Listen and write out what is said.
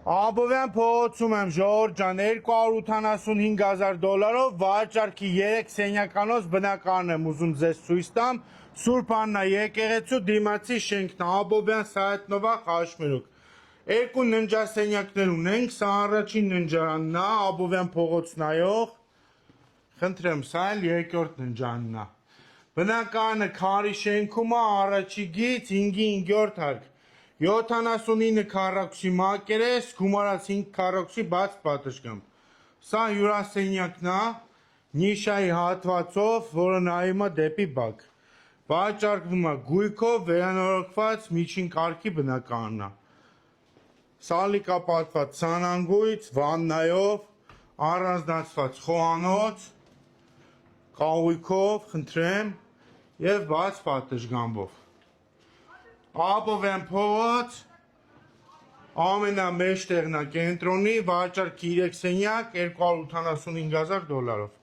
Աբովյան փողոցում եմ Ժողովուրդ ջան, 285,000 դոլարով վաճառքի 3 սենյականոց բնակարան եմ ուզում ձեզ ցույց տամ։ Սուրբ Աննա եկեղեցու դիմացի շենքն է, Աբովյան Սայաթնովա Խաշմերուկ։ Երկու ննջասենյակներ ունենք, սա առաջին ննջարանն է, Աբովյան փողոց նայող։ Խնդրեմ, սա էլ երկրորդ ննջարանն է։ Բնակարանը քարի շենքում է, առաջի գիծ 5-րդ հարկ։ 79 քառակուսի մակերես, գումարած 5 քառակուսի բաց պատշգամբ։ Սա հյուրասենյակն է, նիշայի հատվածով, որը նայում է դեպի բակ։ Վաճառվում է գույքով, վերանորոգված միջին կարգի բնակարանն է։ Սալիկապատված սանանգույց, վաննայով, առանձնացված խոհանոց, կահույքով, խնդրեմ, և բաց պատշգամբով։ Աբովյան փողոց, ամենամեծ տեղն է կենտրոնի, վաճառքի 3 սենյակ, 285,000 դոլարով։